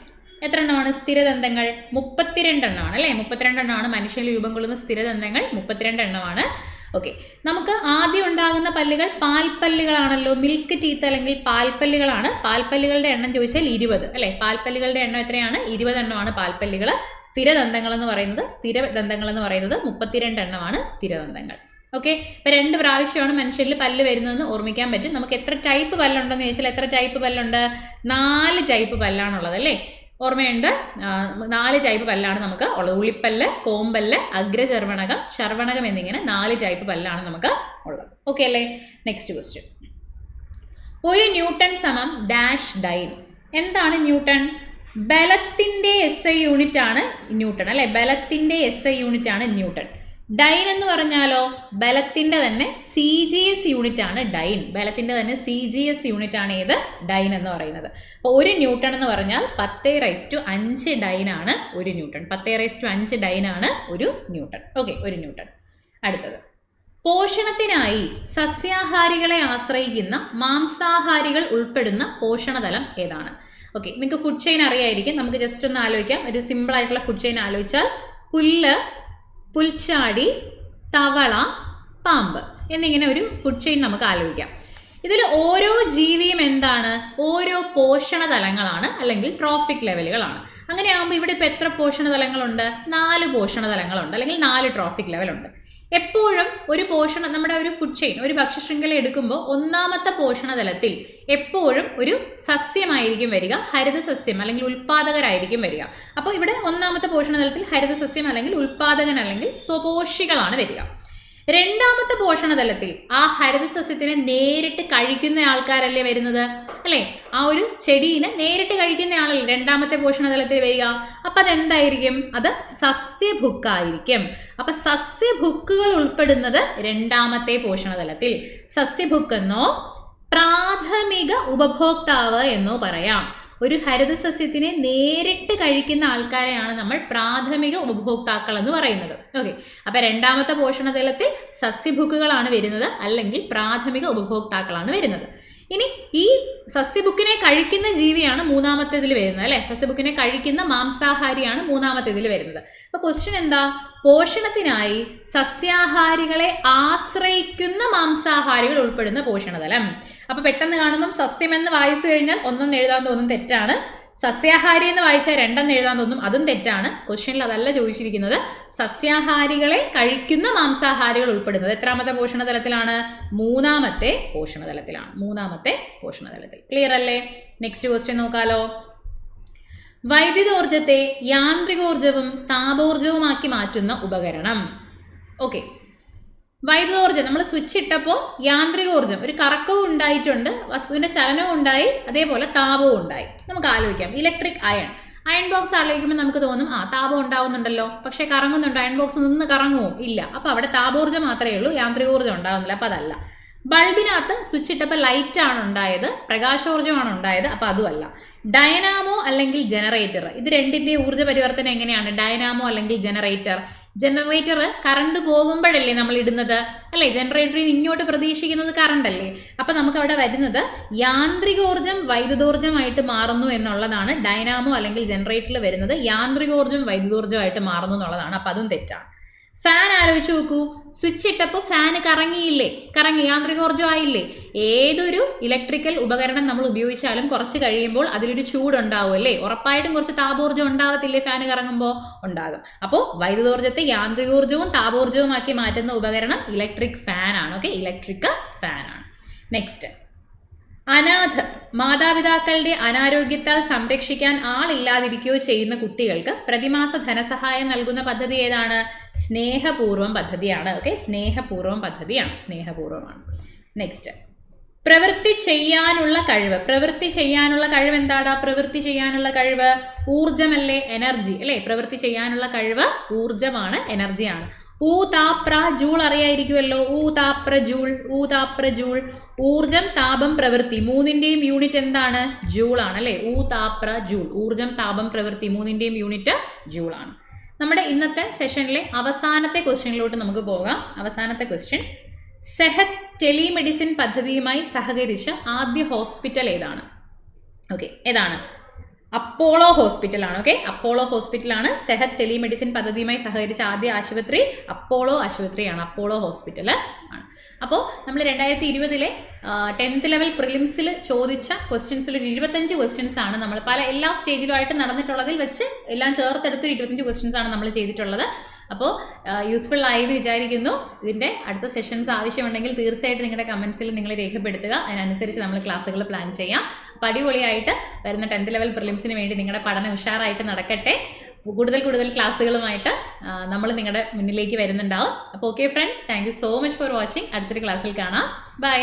എത്ര എണ്ണമാണ്? സ്ഥിരദന്തങ്ങൾ 32 എണ്ണമാണ് അല്ലേ? 32 എണ്ണമാണ് മനുഷ്യരിൽ രൂപം കൊള്ളുന്ന സ്ഥിരദന്തങ്ങൾ. 32 എണ്ണമാണ്. ഓക്കെ, നമുക്ക് ആദ്യം ഉണ്ടാകുന്ന പല്ലുകൾ പാൽപ്പല്ലുകളാണല്ലോ, മിൽക്ക് ടീത്ത് അല്ലെങ്കിൽ പാൽപ്പല്ലുകളാണ്. പാൽപ്പല്ലുകളുടെ എണ്ണം ചോദിച്ചാൽ 20 അല്ലേ? പാൽപ്പല്ലുകളുടെ എണ്ണം എത്രയാണ്? 20 എണ്ണമാണ് പാൽപ്പല്ലുകൾ. സ്ഥിരദന്തങ്ങൾ എന്ന് പറയുന്നത് 32 എണ്ണമാണ് സ്ഥിരദന്തങ്ങൾ. ഓക്കെ, ഇപ്പൊ 2 പ്രാവശ്യമാണ് മനുഷ്യരിൽ പല്ല് വരുന്നതെന്ന് ഓർമ്മിക്കാൻ പറ്റും. നമുക്ക് എത്ര ടൈപ്പ് പല്ലുണ്ടെന്ന് ചോദിച്ചാൽ എത്ര ടൈപ്പ് പല്ലുണ്ട്? 4 ടൈപ്പ് പല്ലാണുള്ളത് അല്ലേ? ഓർമ്മയുണ്ട്, 4 ടൈപ്പ് പല്ലാണ് നമുക്ക് ഉള്ളത്. ഉളിപ്പല്ല്, കോമ്പല്ല്, അഗ്രചർവണകം, ചർവണകം എന്നിങ്ങനെ 4 ടൈപ്പ് പല്ലാണ് നമുക്ക് ഉള്ളത്. ഓക്കെ അല്ലേ? നെക്സ്റ്റ് ക്വസ്റ്റ്യൻ, 1 ന്യൂട്ടൺ സമം ഡാഷ് ഡൈൻ. എന്താണ് ന്യൂട്ടൺ? ബലത്തിന്റെ SI യൂണിറ്റ് ആണ് ന്യൂട്ടൺ അല്ലെ? ബലത്തിന്റെ SI യൂണിറ്റ് ആണ് ന്യൂട്ടൺ. ഡൈൻ എന്ന് പറഞ്ഞാലോ ബലത്തിന്റെ തന്നെ CGS യൂണിറ്റ് ആണ് ഡൈൻ. ബലത്തിന്റെ തന്നെ CGS യൂണിറ്റ് ആണ് ഏത്? ഡൈൻ എന്ന് പറയുന്നത്. അപ്പോൾ 1 ന്യൂട്ടൺ എന്ന് പറഞ്ഞാൽ 10⁵5 ഡൈൻ ആണ് 1 ന്യൂട്ടൺ. 10⁵5 ഡൈൻ ആണ് 1 ന്യൂട്ടൺ. Okay, 1 newton. അടുത്തത്, പോഷണത്തിനായി സസ്യാഹാരികളെ ആശ്രയിക്കുന്ന മാംസാഹാരികൾ ഉൾപ്പെടുന്ന പോഷണതലം ഏതാണ്? ഓക്കെ, നിങ്ങൾക്ക് ഫുഡ് ചെയിൻ അറിയായിരിക്കും. നമുക്ക് ജസ്റ്റ് ഒന്ന് ആലോചിക്കാം. ഒരു സിമ്പിൾ ആയിട്ടുള്ള ഫുഡ് ചെയിൻ ആലോചിച്ചാൽ പുല്ല്, പുൽച്ചാടി, തവള, പാമ്പ് എന്നിങ്ങനെ ഒരു ഫുഡ് ചെയിൻ നമുക്ക് ആലോചിക്കാം. ഇതിൽ ഓരോ ജീവിയും എന്താണ്? ഓരോ പോഷണ തലങ്ങളാണ് അല്ലെങ്കിൽ ട്രോഫിക് ലെവലുകളാണ്. അങ്ങനെയാകുമ്പോൾ ഇവിടെ ഇപ്പോൾ എത്ര പോഷണതലങ്ങളുണ്ട്? 4 പോഷണതലങ്ങളുണ്ട്, അല്ലെങ്കിൽ 4 ട്രോഫിക് ലെവലുണ്ട്. എപ്പോഴും ഒരു നമ്മുടെ ഒരു ഫുഡ് ചെയിൻ, ഒരു ഭക്ഷ്യശൃംഖല എടുക്കുമ്പോൾ ഒന്നാമത്തെ പോഷണതലത്തിൽ എപ്പോഴും ഒരു സസ്യമായിരിക്കും വരിക, ഹരിതസസ്യം അല്ലെങ്കിൽ ഉൽപാദകരായിരിക്കും വരിക. അപ്പോൾ ഇവിടെ ഒന്നാമത്തെ പോഷണതലത്തിൽ ഹരിതസസ്യം അല്ലെങ്കിൽ ഉൽപാദകൻ അല്ലെങ്കിൽ സ്വപോഷികളാണ് വരിക. രണ്ടാമത്തെ പോഷണതലത്തിൽ ആ ഹരിതസസ്യത്തിനെ നേരിട്ട് കഴിക്കുന്ന ആൾക്കാരല്ലേ വരുന്നത്, അല്ലേ? ആ ഒരു ചെടീനെ നേരിട്ട് കഴിക്കുന്ന ആളല്ലേ രണ്ടാമത്തെ പോഷണതലത്തിൽ വരിക. അപ്പൊ അതെന്തായിരിക്കും? അത് സസ്യഭുക്കായിരിക്കും. അപ്പൊ സസ്യഭുക്കുകൾ ഉൾപ്പെടുന്നത് രണ്ടാമത്തെ പോഷണതലത്തിൽ. സസ്യഭുക്കെന്നോ പ്രാഥമിക ഉപഭോക്താവ് എന്നോ പറയാം. ഒരു ഹരിതസസ്യത്തിനെ നേരിട്ട് കഴിക്കുന്ന ആൾക്കാരെയാണ് നമ്മൾ പ്രാഥമിക ഉപഭോക്താക്കൾ എന്ന് പറയുന്നത്. ഓക്കെ, അപ്പൊ രണ്ടാമത്തെ പോഷണതലത്തിൽ സസ്യഭുക്കുകളാണ് വരുന്നത്, അല്ലെങ്കിൽ പ്രാഥമിക ഉപഭോക്താക്കളാണ് വരുന്നത്. ഇനി ഈ സസ്യഭുക്കിനെ കഴിക്കുന്ന ജീവിയാണ് മൂന്നാമത്തേതിൽ വരുന്നത്, അല്ലെ? സസ്യഭുക്കിനെ കഴിക്കുന്ന മാംസാഹാരിയാണ് മൂന്നാമത്തേതിൽ വരുന്നത്. അപ്പൊ ക്വസ്റ്റ്യൻ എന്താ? പോഷണത്തിനായി സസ്യാഹാരികളെ ആശ്രയിക്കുന്ന മാംസാഹാരികൾ ഉൾപ്പെടുന്ന പോഷണതലം. അപ്പൊ പെട്ടെന്ന് കാണുമ്പം സസ്യം എന്ന് വായിച്ചു കഴിഞ്ഞാൽ ഒന്നെന്ന് എഴുതാൻ തോന്നും, തെറ്റാണ്. സസ്യാഹാരി എന്ന് വായിച്ചാൽ 2 എഴുതാൻ തോന്നും, അതും തെറ്റാണ്. ക്വസ്റ്റ്യനിൽ അതല്ല ചോദിച്ചിരിക്കുന്നത്. സസ്യാഹാരികളെ കഴിക്കുന്ന മാംസാഹാരികൾ ഉൾപ്പെടുന്നത് എത്രാമത്തെ പോഷണതലത്തിലാണ്? മൂന്നാമത്തെ പോഷണതലത്തിലാണ്. മൂന്നാമത്തെ പോഷണതലത്തിൽ. ക്ലിയർ അല്ലേ? നെക്സ്റ്റ് ക്വസ്റ്റ്യൻ നോക്കാലോ. വൈദ്യുതോർജ്ജത്തെ യാന്ത്രികോർജ്ജവും താപോർജ്ജവുമാക്കി മാറ്റുന്ന ഉപകരണം. ഓക്കെ, വൈദ്യുതോർജ്ജം നമ്മൾ സ്വിച്ച് ഇട്ടപ്പോൾ യാന്ത്രികോർജ്ജം, ഒരു കറക്കവും ഉണ്ടായിട്ടുണ്ട്, വസ്തുവിന്റെ ചലനവും ഉണ്ടായി, അതേപോലെ താപവും ഉണ്ടായി. നമുക്ക് ആലോചിക്കാം. ഇലക്ട്രിക് അയൺ ബോക്സ് ആലോചിക്കുമ്പോൾ നമുക്ക് തോന്നും താപം ഉണ്ടാവുന്നുണ്ടല്ലോ, പക്ഷെ കറങ്ങുന്നുണ്ട്. അയൺ ബോക്സ് നിന്ന് കറങ്ങുമോ? ഇല്ല. അപ്പൊ അവിടെ താപോർജ്ജം മാത്രമേ ഉള്ളൂ, യാന്ത്രികോർജ്ജം ഉണ്ടാവുന്നില്ല. അപ്പൊ അതല്ല. ബൾബിനകത്ത് സ്വിച്ച് ഇട്ടപ്പോൾ ലൈറ്റ് ആണ് ഉണ്ടായത്, പ്രകാശോർജ്ജമാണ് ഉണ്ടായത്. അപ്പൊ അതുമല്ല. ഡയനാമോ അല്ലെങ്കിൽ ജനറേറ്റർ, ഇത് രണ്ടിന്റെ ഊർജ്ജ പരിവർത്തനം എങ്ങനെയാണ്? ഡയനാമോ അല്ലെങ്കിൽ ജനറേറ്റർ. ജനറേറ്റർ കറണ്ട് പോകുമ്പോഴല്ലേ നമ്മൾ ഇടുന്നത്, അല്ലേ? ജനറേറ്ററിൽ ഇങ്ങോട്ട് പ്രതീക്ഷിക്കുന്നത് കറണ്ട് അല്ലേ? അപ്പൊ നമുക്ക് അവിടെ വരുന്നത് യാന്ത്രികോർജ്ജം വൈദ്യുതോർജ്ജമായിട്ട് മാറുന്നു എന്നുള്ളതാണ്. ഡൈനാമോ അല്ലെങ്കിൽ ജനറേറ്ററിൽ വരുന്നത് യാന്ത്രികോർജ്ജം വൈദ്യുതോർജ്ജമായിട്ട് മാറുന്നു എന്നുള്ളതാണ്. അപ്പൊ അതും തെറ്റാണ്. ഫാൻ ആലോചിച്ച് നോക്കൂ. സ്വിച്ച് ഇട്ടപ്പോൾ ഫാന് കറങ്ങിയില്ലേ? കറങ്ങി, യാന്ത്രികോർജ്ജം ആയില്ലേ? ഏതൊരു ഇലക്ട്രിക്കൽ ഉപകരണം നമ്മൾ ഉപയോഗിച്ചാലും കുറച്ച് കഴിയുമ്പോൾ അതിലൊരു ചൂടുണ്ടാവും, അല്ലേ? ഉറപ്പായിട്ടും കുറച്ച് താപോർജ്ജം ഉണ്ടാവത്തില്ലേ ഫാന് കറങ്ങുമ്പോൾ? ഉണ്ടാകും. അപ്പോൾ വൈദ്യുതോർജ്ജത്തെ യാന്ത്രികോർജ്ജവും താപോർജ്ജവുമാക്കി മാറ്റുന്ന ഉപകരണം ഇലക്ട്രിക് ഫാൻ ആണ്. ഓക്കെ, ഇലക്ട്രിക് ഫാൻ ആണ്. നെക്സ്റ്റ്, അനാഥർ, മാതാപിതാക്കളുടെ അനാരോഗ്യത്താൽ സംരക്ഷിക്കാൻ ആളില്ലാതിരിക്കുകയോ ചെയ്യുന്ന കുട്ടികൾക്ക് പ്രതിമാസ ധനസഹായം നൽകുന്ന പദ്ധതി ഏതാണ്? സ്നേഹപൂർവം പദ്ധതിയാണ്. ഓക്കെ, സ്നേഹപൂർവം പദ്ധതിയാണ്, സ്നേഹപൂർവമാണ്. നെക്സ്റ്റ്, പ്രവൃത്തി ചെയ്യാനുള്ള കഴിവ്. പ്രവൃത്തി ചെയ്യാനുള്ള കഴിവ് എന്താടാ? പ്രവൃത്തി ചെയ്യാനുള്ള കഴിവ് ഊർജമല്ലേ? എനർജി അല്ലേ? പ്രവൃത്തി ചെയ്യാനുള്ള കഴിവ് ഊർജമാണ്, എനർജിയാണ്. ഊതാപ്ര ജൂൾ അറിയായിരിക്കുമല്ലോ. ഊതാപ്ര ജൂൾ, ഊതാപ്ര ജൂൾ. ഊർജം, താപം, പ്രവൃത്തി മൂന്നിന്റെയും യൂണിറ്റ് എന്താണ്? ജൂൾ ആണ്, അല്ലേ? ഊതാപ്ര ജൂൾ. ഊർജം, താപം, പ്രവൃത്തി മൂന്നിന്റെയും യൂണിറ്റ് ജൂൾ ആണ്. നമ്മുടെ ഇന്നത്തെ സെഷനിലെ അവസാനത്തെ ക്വസ്റ്റ്യനിലോട്ട് നമുക്ക് പോകാം. അവസാനത്തെ ക്വസ്റ്റ്യൻ, സെഹത് ടെലിമെഡിസിൻ പദ്ധതിയുമായി സഹകരിച്ച ആദ്യ ഹോസ്പിറ്റൽ ഏതാണ്? ഓക്കെ, ഏതാണ്? അപ്പോളോ ഹോസ്പിറ്റലാണ്. ഓക്കെ, അപ്പോളോ ഹോസ്പിറ്റലാണ്. സെഹത് ടെലിമെഡിസിൻ പദ്ധതിയുമായി സഹകരിച്ച ആദ്യ ആശുപത്രി അപ്പോളോ ആശുപത്രിയാണ്, അപ്പോളോ ഹോസ്പിറ്റൽ ആണ്. അപ്പോൾ നമ്മൾ 2020 10th ലെവൽ പ്രിലിംസിൽ ചോദിച്ച ക്വസ്റ്റ്യൻസിൽ ഒരു 25 ക്വസ്റ്റ്യൻസ് ആണ് നമ്മൾ എല്ലാ സ്റ്റേജിലുമായിട്ട് നടന്നിട്ടുള്ളതിൽ വെച്ച് എല്ലാം ചേർത്തെടുത്തൊരു 25 ക്വസ്റ്റ്യൻസ് ആണ് നമ്മൾ ചെയ്തിട്ടുള്ളത്. അപ്പോൾ യൂസ്ഫുൾ ആയി എന്ന് വിചാരിക്കുന്നു. ഇതിൻ്റെ അടുത്ത സെഷൻസ് ആവശ്യമുണ്ടെങ്കിൽ തീർച്ചയായിട്ടും നിങ്ങളുടെ കമൻസിൽ നിങ്ങൾ രേഖപ്പെടുത്തുക. അതിനനുസരിച്ച് നമ്മൾ ക്ലാസ്സുകൾ പ്ലാൻ ചെയ്യാം. അപ്പോൾ അടിപൊളിയായിട്ട് വരുന്ന 10th ലെവൽ പ്രിലിംസിന് വേണ്ടി നിങ്ങളുടെ പഠനം ഉഷാറായിട്ട് നടക്കട്ടെ. കൂടുതൽ ക്ലാസ്സുകളുമായിട്ട് നമ്മൾ നിങ്ങളുടെ മുന്നിലേക്ക് വരുന്നുണ്ടാവും. അപ്പോൾ okay friends, thank you so much for watching. അടുത്തൊരു ക്ലാസ്സിൽ കാണാം. ബൈ.